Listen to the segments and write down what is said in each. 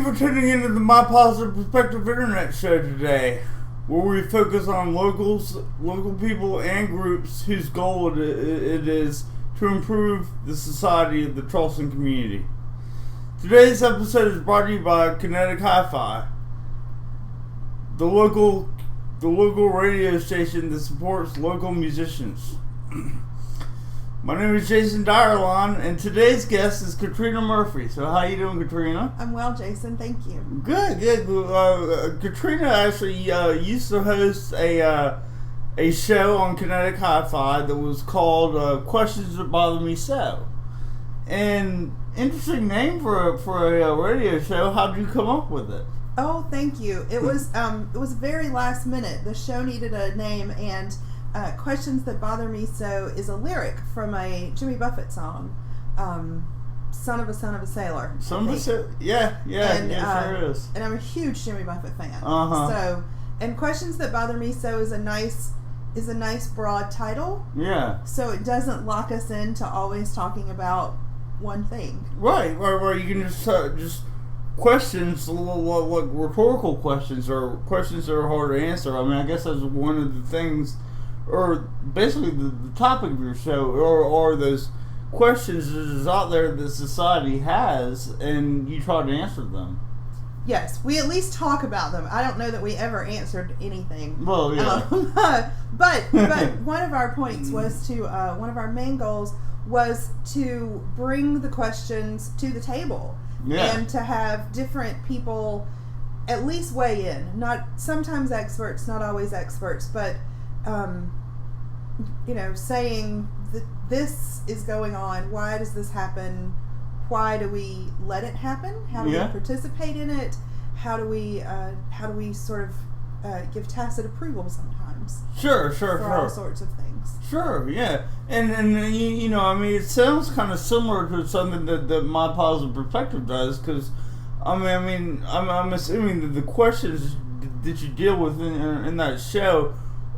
for tuning into the My Positive Perspective Internet Show today, where we focus on local people and groups whose goal it is to improve the society of the Charleston community. Today's episode is brought to you by Kinetic Hi-Fi, the local radio station that supports local musicians. My name is Jason Dyerlon, and today's guest is Katrina Murphy. So how you doing, Katrina? I'm well, Jason. Thank you. Good. Katrina actually used to host a show on Kinetic Hi-Fi that was called Questions That Bother Me So. And interesting name for a radio show. How did you come up with it? Oh, thank you. It was very last minute. The show needed a name, and Questions That Bother Me So is a lyric from a Jimmy Buffett song, Son of a Sailor. Yeah, sure is. And I'm a huge Jimmy Buffett fan. Uh-huh. And Questions That Bother Me So is a nice broad title. Yeah. So it doesn't lock us into always talking about one thing. Right. You can just questions, like rhetorical questions or questions that are hard to answer. I mean, I guess that's one of the things, or basically the topic of your show, or those questions that is out there that society has, and you try to answer them. Yes, we at least talk about them. I don't know that we ever answered anything. Well, yeah. But one of our points was to, one of our main goals was to bring the questions to the table. Yeah. And to have different people at least weigh in. Not sometimes experts, not always experts, but saying that this is going on. Why does this happen? Why do we let it happen? How do we participate in it? How do we sort of give tacit approval sometimes? Sure. For all sorts of things. Sure, yeah, and I mean, it sounds kind of similar to something that My Positive Perspective does, because I'm assuming that the questions that you deal with in that show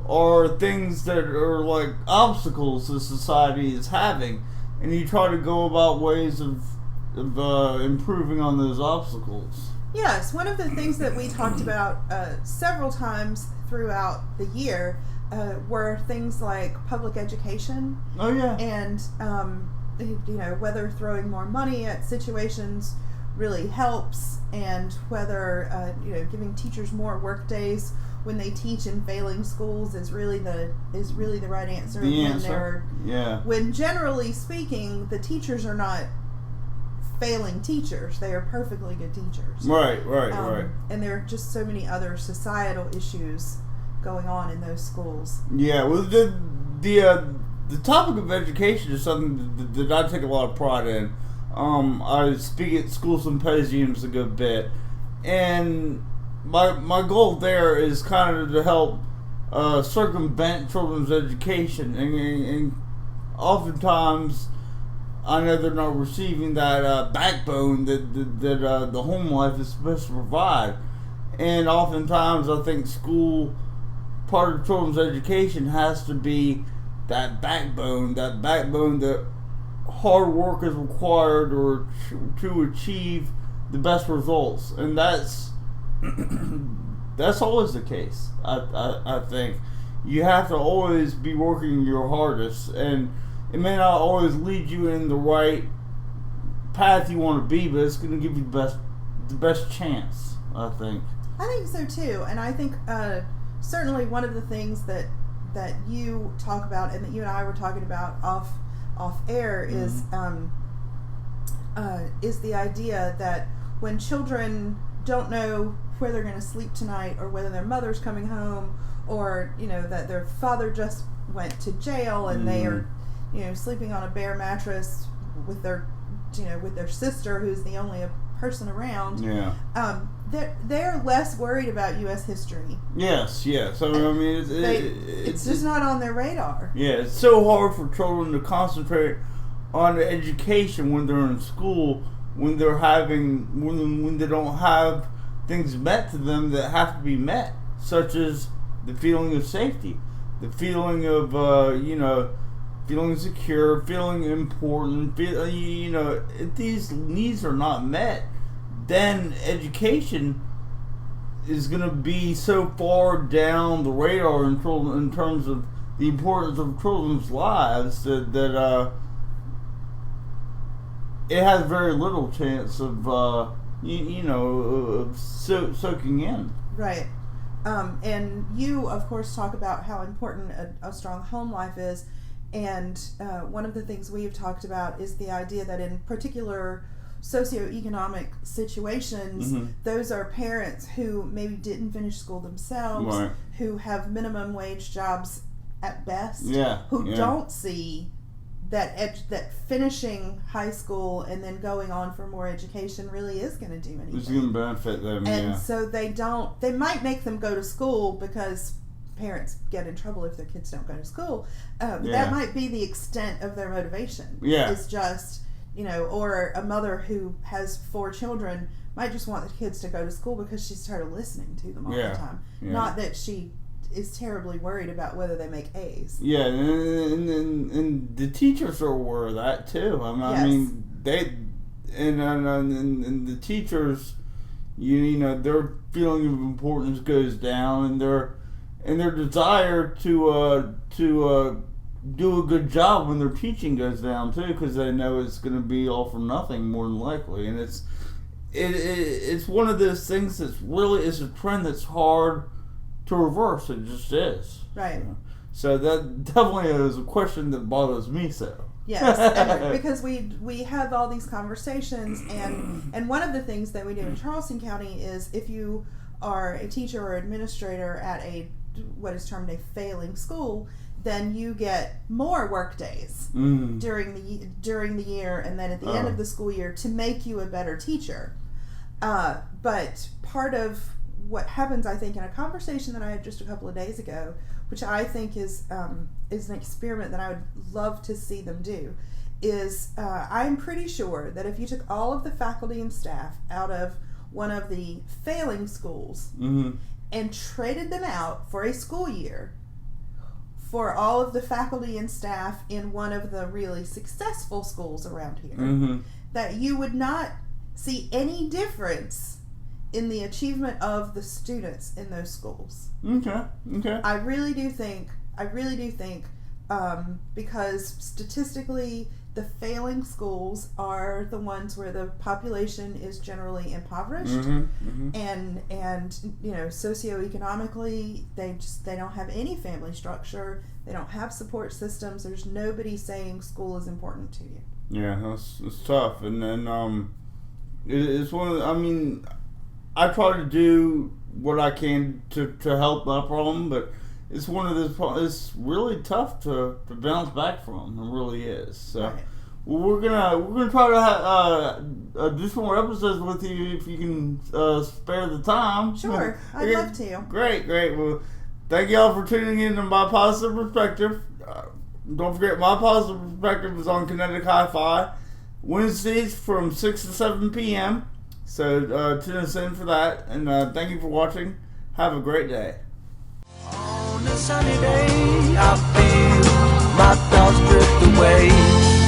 are things that are like obstacles that society is having, and you try to go about ways of improving on those obstacles. Yes, one of the things that we talked about several times throughout the year were things like public education. Oh, yeah. And, whether throwing more money at situations really helps, and whether, giving teachers more work days when they teach in failing schools is really the right answer. When generally speaking, the teachers are not failing teachers. They are perfectly good teachers. Right. And there are just so many other societal issues going on in those schools. Yeah, well, the topic of education is something that I take a lot of pride in. I speak at school symposiums a good bit, and my goal there is kind of to help circumvent children's education, and oftentimes I know they're not receiving that backbone that the home life is supposed to provide, and oftentimes I think school, part of children's education has to be that backbone that hard work is required or to achieve the best results, and that's always the case. I think you have to always be working your hardest, and it may not always lead you in the right path you want to be, but it's going to give you the best chance, I think. I think so too, and I think certainly one of the things that you talk about, and that you and I were talking about off air, is the idea that when children don't know where they're going to sleep tonight, or whether their mother's coming home, or that their father just went to jail and they are sleeping on a bare mattress with their sister, who's the only person around. Yeah. They're less worried about U.S. history. Yes. I mean, it's just not on their radar. Yeah, it's so hard for children to concentrate on education when they're in school, when they don't have things met to them that have to be met, such as the feeling of safety, the feeling of feeling secure, feeling important. If these needs are not met, then education is going to be so far down the radar in terms of the importance of children's lives that it has very little chance of soaking in. Right. And you, of course, talk about how important a strong home life is. And one of the things we've talked about is the idea that in particular socioeconomic situations, those are parents who maybe didn't finish school themselves, right, who have minimum wage jobs at best, who yeah, don't see that finishing high school and then going on for more education really is going to do anything. It's going to benefit them, and so they might make them go to school because parents get in trouble if their kids don't go to school. That might be the extent of their motivation. It's just, or a mother who has 4 children might just want the kids to go to school because she's tired of listening to them all the time. Not that she is terribly worried about whether they make A's. Yeah, and the teachers are aware of that too. I mean, they and the teachers, their feeling of importance goes down, and their desire to do a good job when their teaching goes down too, because they know it's going to be all for nothing more than likely. And it's one of those things that's really is a trend that's hard to reverse. It just is. Right. So that definitely is a question that bothers me so. Yes, and because we have all these conversations, and one of the things that we do in Charleston County is if you are a teacher or administrator at what is termed a failing school, then you get more work days during the year, and then at the end of the school year to make you a better teacher. But part of what happens, I think, in a conversation that I had just a couple of days ago, which I think is an experiment that I would love to see them do, is I'm pretty sure that if you took all of the faculty and staff out of one of the failing schools and traded them out for a school year for all of the faculty and staff in one of the really successful schools around here, that you would not see any difference in the achievement of the students in those schools. Okay. I really do think, because statistically, the failing schools are the ones where the population is generally impoverished, and socioeconomically, they don't have any family structure. They don't have support systems. There's nobody saying school is important to you. Yeah, it's tough, and then it's one of the, I try to do what I can to help that problem, but it's one of those. It's really tough to bounce back from. It really is. So, right. Well, we're gonna try to do some more episodes with you if you can spare the time. Sure, I'd love to. Great. Well, thank y'all for tuning in to My Positive Perspective. Don't forget, My Positive Perspective is on Kinetic Hi-Fi Wednesdays from 6 to 7 p.m. So tune us in for that, and thank you for watching. Have a great day. On a sunny day, I feel my thoughts drift away.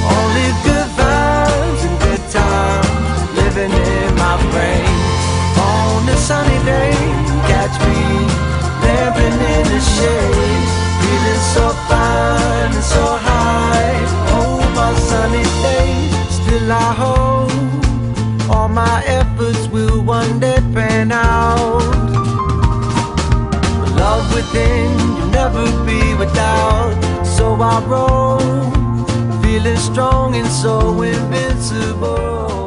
Only good vibes and good times living in my brain. On a sunny day, catch me lamping in the shade, feeling so fine and so high. Oh, my sunny day, still I hope all my efforts will one day pan out. The love within you'll never be without. So I roll, feeling strong and so invincible.